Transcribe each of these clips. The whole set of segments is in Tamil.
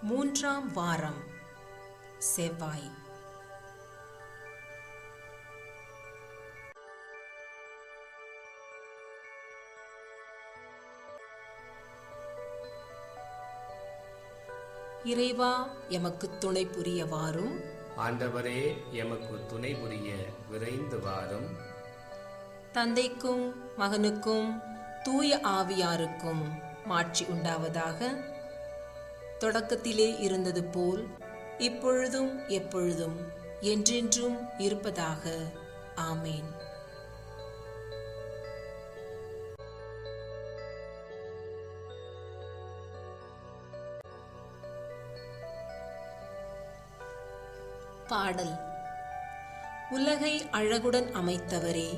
மூன்றாம் வாரம் செவ்வாய். இறைவா, எமக்கு துணை புரிய வாரும். ஆண்டவரே, எமக்கு துணை புரிய விரைந்து வாரும். தந்தைக்கும் மகனுக்கும் தூய ஆவியாருக்கும் மாட்சி உண்டாவதாக. தொடக்கத்திலே இருந்தது போல் இப்பொழுதும் எப்பொழுதும் என்றென்றும் இருப்பதாக. ஆமேன். பாடல். உலகை அழகுடன் அமைத்தவரே,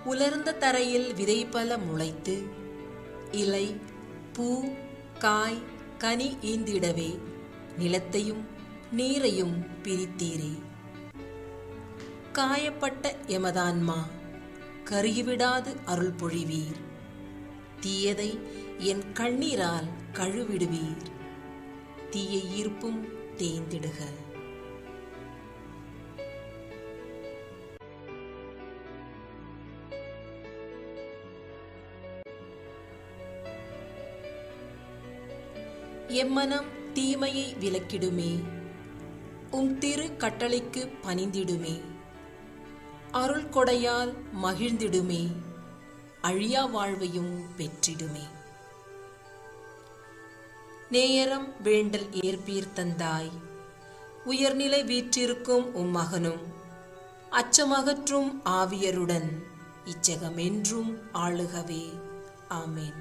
உலர்ந்த தரையில் விதை பல முளைத்து இலை பூ காய் கனி ஈந்திடவே நிலத்தையும் நீரையும் பிரித்தீரே. காயப்பட்ட எமதான்மா கருகிவிடாது அருள் பொழிவீர். தீயதை என் கண்ணீரால் கழுவிடுவீர். தீய ஈர்ப்பும் தேய்ந்திடுக. எம்மனம் தீமையை விலக்கிடுமே, உம் திரு கட்டளைக்கு பணிந்திடுமே. அருள் கொடையால் மகிழ்ந்திடுமே, அழியா வாழ்வையும் பெற்றிடுமே. நேயரம் வேண்டல் ஏற்பீர் தந்தாய், உயர்நிலை வீற்றிருக்கும் உம் மகனும் அச்சமகற்றும் ஆவியருடன் இச்சகமென்றும் ஆளுகவே. ஆமேன்.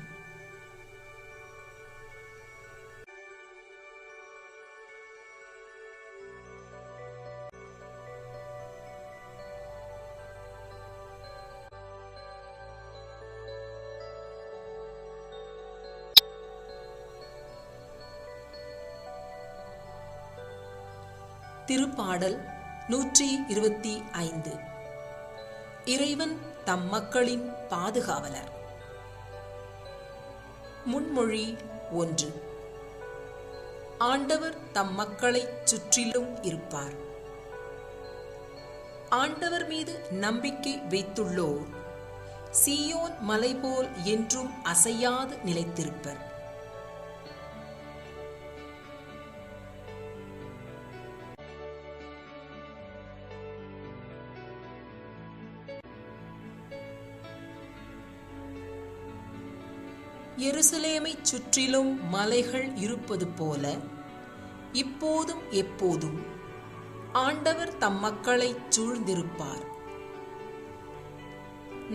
திருப்பாடல் 125. இறைவன் தம் மக்களின் பாதுகாவலர். முன்மொழி 1. ஆண்டவர் தம் மக்களைச் சுற்றிலும் இருப்பார். ஆண்டவர் மீது நம்பிக்கை வைத்துள்ளோர் சீயோன் மலை போல் என்றும் அசையாது நிலைத்திருப்பர். எருசலேமைச் சுற்றிலும் மலைகள் இருப்பது போல இப்போதும் எப்போதும் ஆண்டவர் தம் மக்களைச் சூழ்ந்திருப்பார்.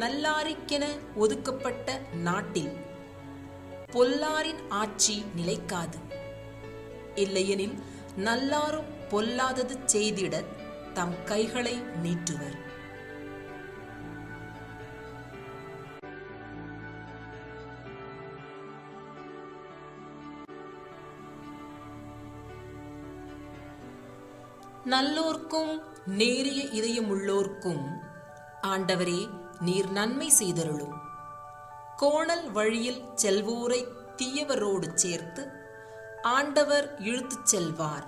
நல்லாரிக்கென ஒதுக்கப்பட்ட நாட்டில் பொல்லாரின் ஆட்சி நிலைக்காது. இல்லையெனில் நல்லாரும் பொல்லாதது செய்திட தம் கைகளை நீட்டுவர். நல்லோர்க்கும் நேரிய இதயமுள்ளோர்க்கும் ஆண்டவரே, நீர் நன்மை செய்தருளும். கோணல் வழியில் செல்வோரை தீயவரோடு சேர்த்து ஆண்டவர் இழுத்துச் செல்வார்.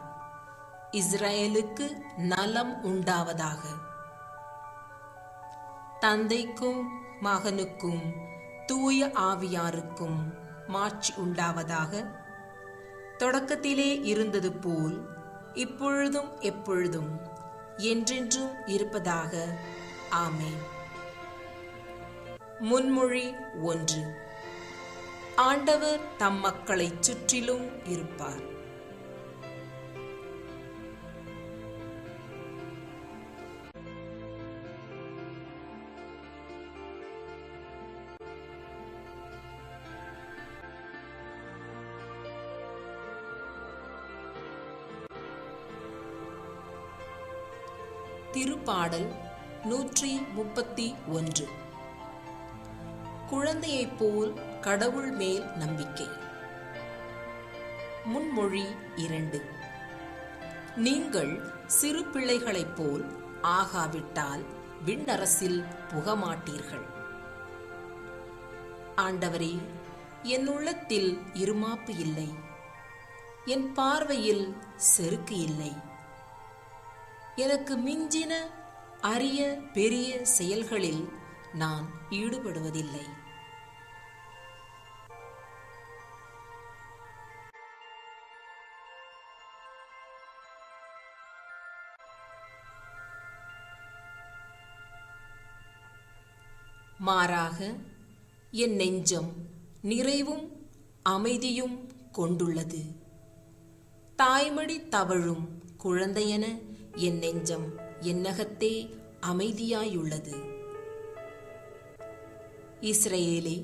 இஸ்ரவேலுக்கு நலம் உண்டாவதாக. தந்தைக்கும் மகனுக்கும் தூய ஆவியாருக்கும் மாட்சி உண்டாவதாக. தொடக்கத்திலே இருந்தது போல் இப்பொழுதும் எப்பொழுதும் என்றென்றும் இருப்பதாக. ஆமேன். முன்மொழி 1. ஆண்டவர் தம் மக்களைச் சுற்றிலும் இருப்பார். திருப்பாடல் 131. குழந்தையைப் போல் கடவுள் மேல் நம்பிக்கை. முன்மொழி 2. நீங்கள் சிறு பிள்ளைகளைப் போல் ஆகாவிட்டால் விண்ணரசில் புகமாட்டீர்கள். ஆண்டவரே, என் உள்ளத்தில் இருமாப்பு இல்லை. என் பார்வையில் செருக்கு இல்லை. எனக்கு மிஞ்சின அரிய பெரிய செயல்களில் நான் ஈடுபடுவதில்லை. மாறாக என் நெஞ்சம் நிறைவும் அமைதியும் கொண்டுள்ளது. தாய்மடி தவழும் குழந்தையென என் நெஞ்சம் என்னகத்தே அமைதியாயுள்ளது. இஸ்ரவேலே,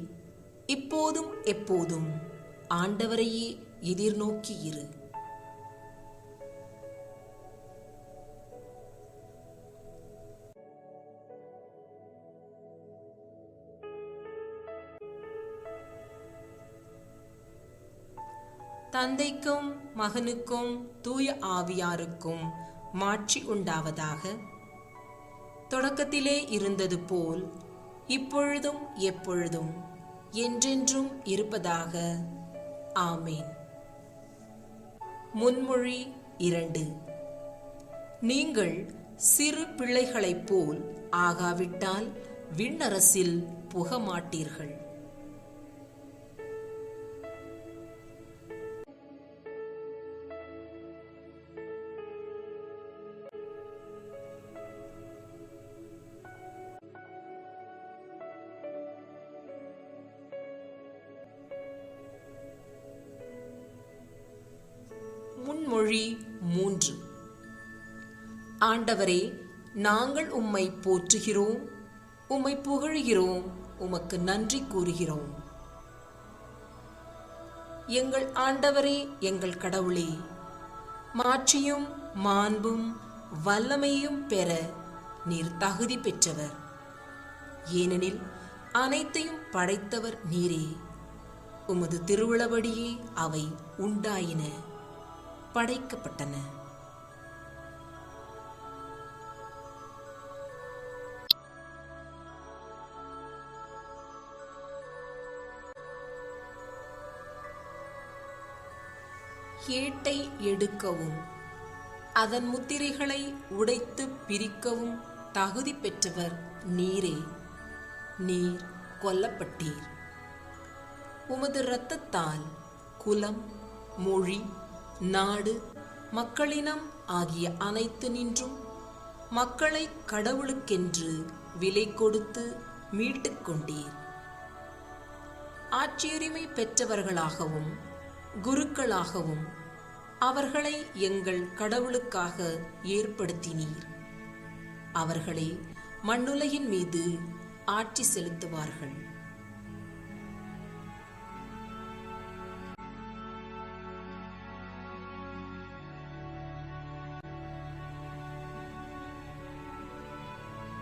இப்போதும் எப்போதும் ஆண்டவரையே எதிர்நோக்கி இரு. தந்தைக்கும் மகனுக்கும் தூய ஆவியாருக்கும் மாட்சி உண்டாவதாக. தொடக்கத்திலே இருந்தது போல் இப்பொழுதும் எப்பொழுதும் என்றென்றும் இருப்பதாக. ஆமேன். முன்மொழி 2. நீங்கள் சிறு பிள்ளைகளைப் போல் ஆகாவிட்டால் விண்ணரசில் புகமாட்டீர்கள். முன்மொழி 3. ஆண்டவரே, நாங்கள் உம்மை போற்றுகிறோம், உம்மை புகழ்கிறோம், உமக்கு நன்றி கூறுகிறோம். எங்கள் ஆண்டவரே, எங்கள் கடவுளே, மாட்சியும் மாண்பும் வல்லமையும் பெற நீர் தகுதி பெற்றவர். ஏனெனில் அனைத்தையும் படைத்தவர் நீரே. உமது திருவுளபடியே அவை உண்டாயின, படைக்கப்பட்டன. ஏட்டை எடுக்கவும் அதன் முத்திரைகளை உடைத்து பிரிக்கவும் தகுதி பெற்றவர் நீரே. நீர் கொல்லப்பட்டீர். உமது இரத்தத்தால் குலம், மொழி, நாடு, மக்களினம் ஆகிய அனைத்து நின்றும் மக்களை கடவுளுக்கென்று விலை கொடுத்து மீட்டுக் கொண்டீர். ஆட்சியுரிமை பெற்றவர்களாகவும் குருக்களாகவும் அவர்களை எங்கள் கடவுளுக்காக ஏற்படுத்தினீர். அவர்களே மண்ணுலகின் மீது ஆட்சி செலுத்துவார்கள்.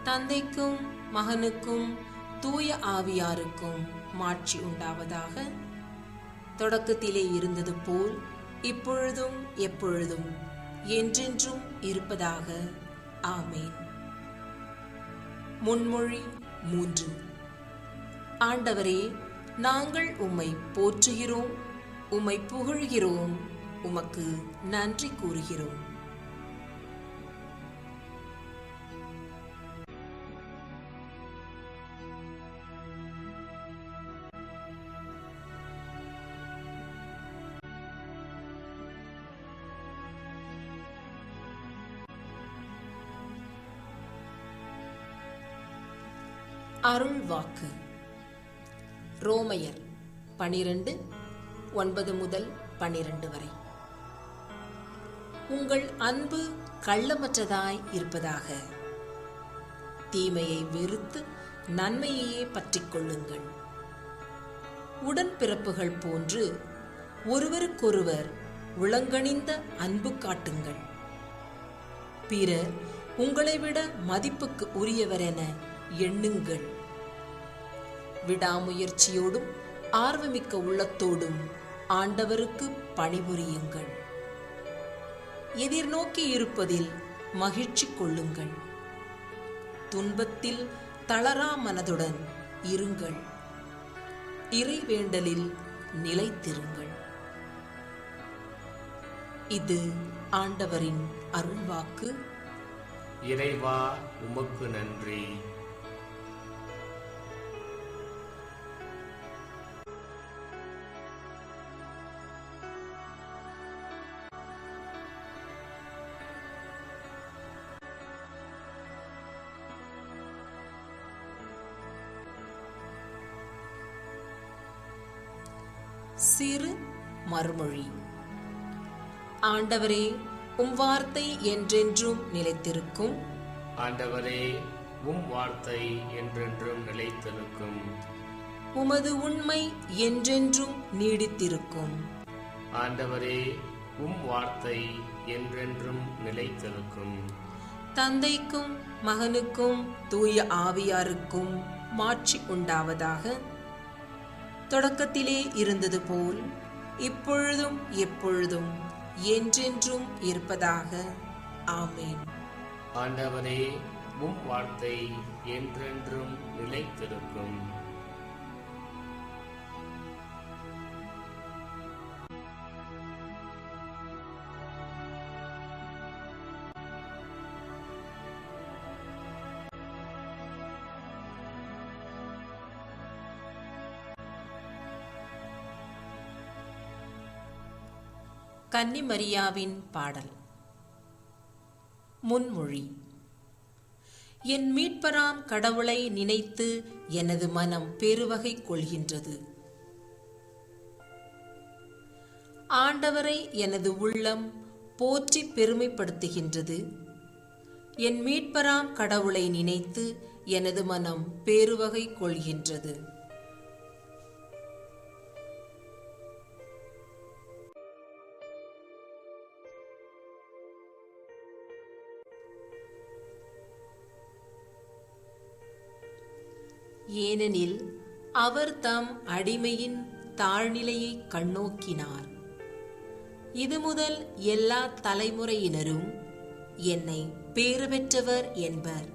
தந்தைக்கும் மகனுக்கும் தூய ஆவியாருக்கும் மாட்சி உண்டாவதாக. தொடக்கத்திலே இருந்தது போல் இப்பொழுதும் எப்பொழுதும் என்றென்றும் இருப்பதாக. ஆமேன். முன்மொழி 3. ஆண்டவரே, நாங்கள் உம்மை போற்றுகிறோம், உம்மை புகழ்கிறோம், உமக்கு நன்றி கூறுகிறோம். அருள் வாக்கு. ரோமையர் 12:9 முதல் 12 வரை. உங்கள் அன்பு கள்ளமற்றதாய் இருப்பதாக. தீமையை வெறுத்து நன்மையையே பற்றிக் கொள்ளுங்கள். உடன்பிறப்புகள் போன்று ஒருவருக்கொருவர் உளங்கணிந்த அன்பு காட்டுங்கள். பிறர் உங்களை விட மதிப்புக்கு உரியவர் என எண்ணுங்கள். விடாமுயற்சியோடும் ஆர்வமிக்க உள்ளத்தோடும் ஆண்டவருக்கு பணிபுரியுங்கள். எதிர்நோக்கி இருப்பதில் மகிழ்ச்சி கொள்ளுங்கள். துன்பத்தில் தளரா மனதுடன் இருங்கள். இறைவேண்டலில் நிலைத்திருங்கள். இது ஆண்டவரின் அருள்வாக்கு. இறைவா, உமக்கு நன்றி. சிறு மறுமொழி. ஆண்டவரே, உம் வார்த்தை என்றென்றும் நிலைத்திருக்கும். ஆண்டவரே, உம் வார்த்தை என்றென்றும் நிலைத்திருக்கும். உமது உண்மை என்றென்றும் நீடித்திருக்கும். ஆண்டவரே, உம் வார்த்தை என்றென்றும் நிலைத்திருக்கும். தந்தைக்கும் மகனுக்கும் தூய ஆவியாருக்கும் மாட்சி உண்டாவதாக. தொடக்கத்திலே இருந்தது போல் இப்பொழுதும் எப்பொழுதும் என்றென்றும் இருப்பதாக. ஆமென். ஆண்டவரே, உம் வார்த்தை என்றென்றும் நிலைத்திருக்கும். கன்னி மரியாவின் பாடல். முன்மொழி. என் மீட்பராம் கடவுளை நினைத்து எனது மனம் பெருவகை கொள்கின்றது. ஆண்டவரை எனது உள்ளம் போற்றி பெருமைப்படுத்துகின்றது. என் மீட்பராம் கடவுளை நினைத்து எனது மனம் பெருவகை கொள்கின்றது. ஏனெனில் அவர் தம் அடிமையின் தாழ்நிலையை கண்ணோக்கினார். இது முதல் எல்லா தலைமுறையினரும் என்னை பேறு பெற்றவர் என்பர்.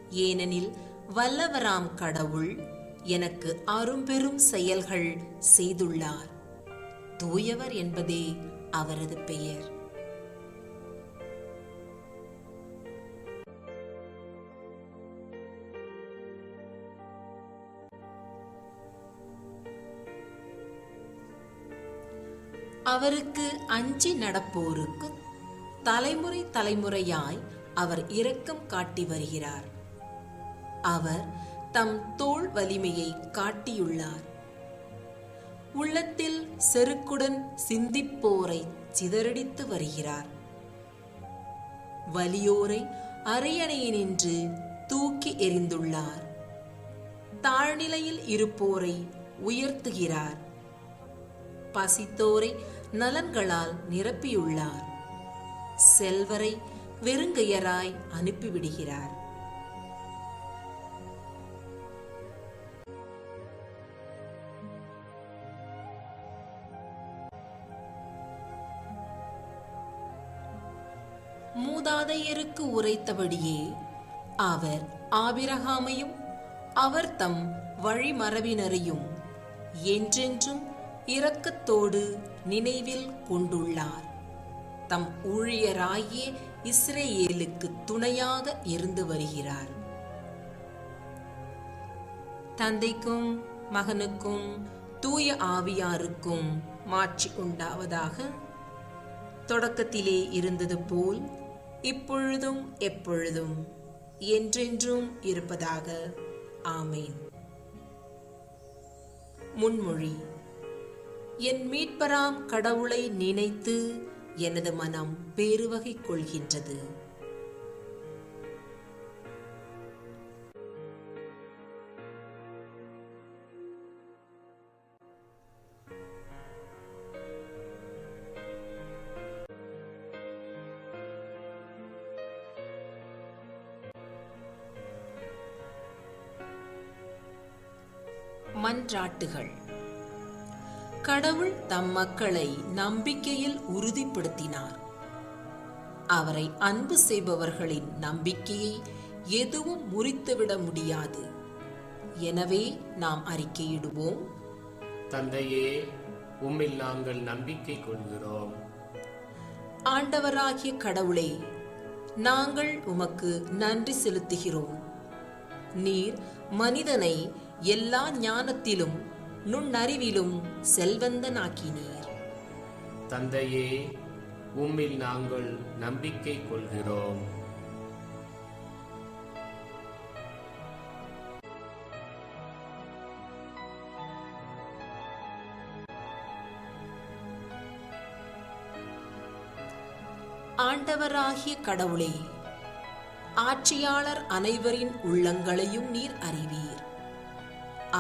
ஏனெனில் வல்லவராம் கடவுள் எனக்கு அரும்பெரும் செயல்கள் செய்துள்ளார். தூயவர் என்பதே அவரது பெயர். அவருக்கு அஞ்சி நடப்போருக்கு தலைமுறை தலைமுறையாய் அவர் இரக்கம் காட்டி வருகிறார். அவர் தம் தோள் வலிமையை காட்டியுள்ளார். உள்ளத்தில் செருக்குடன் சிந்திப்போரை சிதறடித்து வருகிறார். வலியோரை அரியணையினின்று தூக்கி எறிந்துள்ளார். தாழ்நிலையில் இருப்போரை உயர்த்துகிறார். பசித்தோரை நலன்களால் நிரப்பியுள்ளார். செல்வரை வெறுங்கையராய் அனுப்பிவிடுகிறார். மூதாதையருக்கு உரைத்தபடியே அவர் ஆபிரகாமையும் அவர் தம் வழிமரபினரையும் என்றென்றும் இரக்கத்தோடு நினைவில் கொண்டுள்ளார். தம் ஊழியராகிய இஸ்ரேலுக்கு துணையாக இருந்து வருகிறார். தந்தைக்கும் மகனுக்கும் தூய ஆவியாருக்கும் மாட்சி உண்டாவதாக. தொடக்கத்திலே இருந்தது போல் இப்பொழுதும் எப்பொழுதும் என்றென்றும் இருப்பதாக. ஆமென். முன்மொழி. என் மீட்பராம் கடவுளை நினைத்து எனது மனம் பேருவகை கொள்கின்றது. மன்றாட்டுகள். கடவுள் தம் மக்களை நம்பிக்கையில் உறுதிப்படுத்தினார். அவரை அன்பு செய்பவர்களின் நம்பிக்கையை எதுவும் முறித்துவிட முடியாது. எனவே நாம் அறிக்கையிடுவோம். தந்தையே, உம்மில் நாங்கள் நம்பிக்கை கொள்கிறோம். ஆண்டவராகிய கடவுளே, நாங்கள் உமக்கு நன்றி செலுத்துகிறோம். நீர் மனிதனை எல்லா ஞானத்திலும் நுண்ணறிவிலும் செல்வந்தனாக்கினீர். தந்தையே, உம்மில் நாங்கள் நம்பிக்கை கொள்கிறோம். ஆண்டவராகிய கடவுளே, ஆட்சியாளர் அனைவரின் உள்ளங்களையும் நீர் அறிவீர்.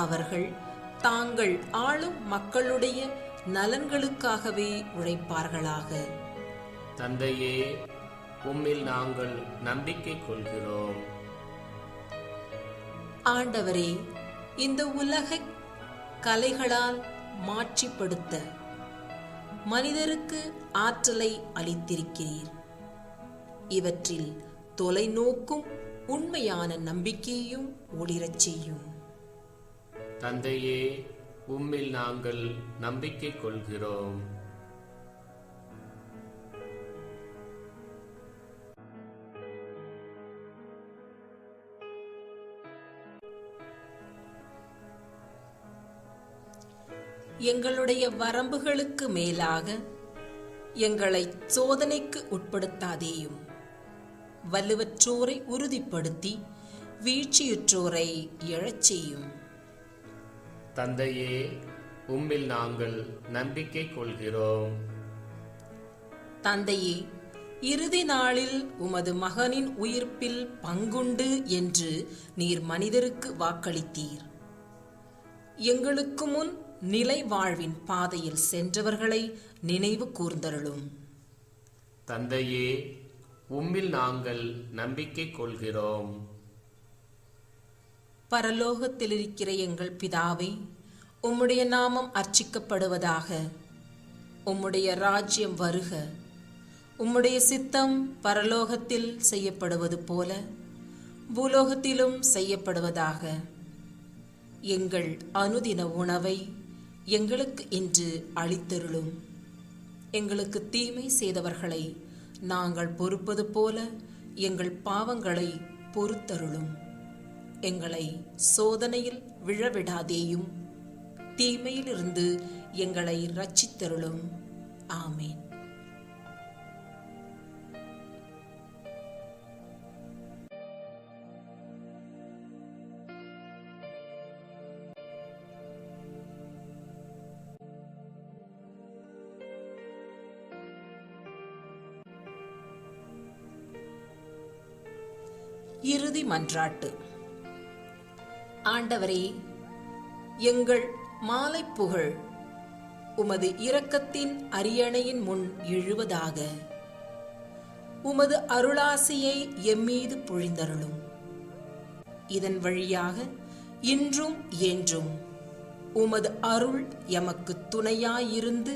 அவர்கள் தாங்கள் ஆளும் மக்களுடைய நலன்களுக்காகவே உழைப்பார்களாக. தந்தையே, உம்மில் நாங்கள் நம்பிக்கை கொள்கிறோம். ஆண்டவரே, இந்த உலகை கலைகளால் மாற்றிப்படுத்த மனிதருக்கு ஆற்றலை அளித்திருக்கிறீர். இவற்றில் தொலைநோக்கும் உண்மையான நம்பிக்கையையும் ஒளிரச் செய்யும். தந்தையே, உம்மில் நாங்கள் நம்பிக்கை கொள்கிறோம். எங்களுடைய வரம்புகளுக்கு மேலாக எங்களை சோதனைக்கு உட்படுத்தாதேயும். வலுவற்றோரை உறுதிப்படுத்தி வீழ்ச்சியுற்றோரை எழச் செய்யும். தந்தையே, உம்மில் நாங்கள் நம்பிக்கை கொள்கிறோம். தந்தையே, இறுதி நாளில் உமது மகனின் உயிர்ப்பில் பங்குண்டு என்று நீர் மனிதருக்கு வாக்களித்தீர். எங்களுக்கு முன் நிலை வாழ்வின் பாதையில் சென்றவர்களை நினைவு கூர்ந்தருளும். தந்தையே, உம்மில் நாங்கள் நம்பிக்கை கொள்கிறோம். பரலோகத்தில் இருக்கிற எங்கள் பிதாவே, உம்முடைய நாமம் அர்ச்சிக்கப்படுவதாக. உம்முடைய ராஜ்யம் வருக. உம்முடைய சித்தம் பரலோகத்தில் செய்யப்படுவது போல பூலோகத்திலும் செய்யப்படுவதாக. எங்கள் அனுதின உணவை எங்களுக்கு இன்று அளித்தருளும். எங்களுக்கு தீமை செய்தவர்களை நாங்கள் பொறுப்பது போல எங்கள் பாவங்களை பொறுத்தருளும். எங்களை சோதனையில் விழவிடாதேயும், தீமையிலிருந்து எங்களை இரட்சித்தருளும். ஆமேன். இறுதி மன்றாட்டு. ஆண்டவரே, எங்கள் மாலை புகழ் உமது இரக்கத்தின் அரியணையின் முன் எழுவதாக. உமது அருளாசியை எம்மீது பொழிந்தருளும். இதன் வழியாக இன்றும் என்றும் உமது அருள் எமக்கு துணையாயிருந்து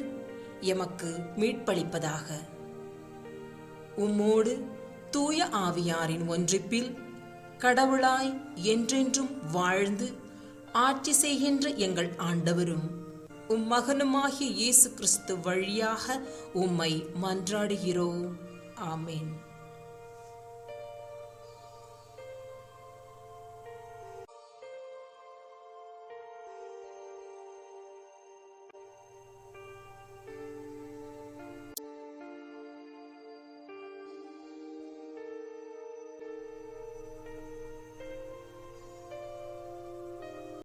எமக்கு மீட்பளிப்பதாக. உம்மோடு தூய ஆவியாரின் ஒன்றிப்பில் கடவுளாய் என்றென்றும் வாழ்ந்து ஆட்சி செய்கின்ற எங்கள் ஆண்டவரும் உம் மகனுமாகிய இயேசு கிறிஸ்து வழியாக உம்மை மன்றாடுகிறோம். ஆமேன்.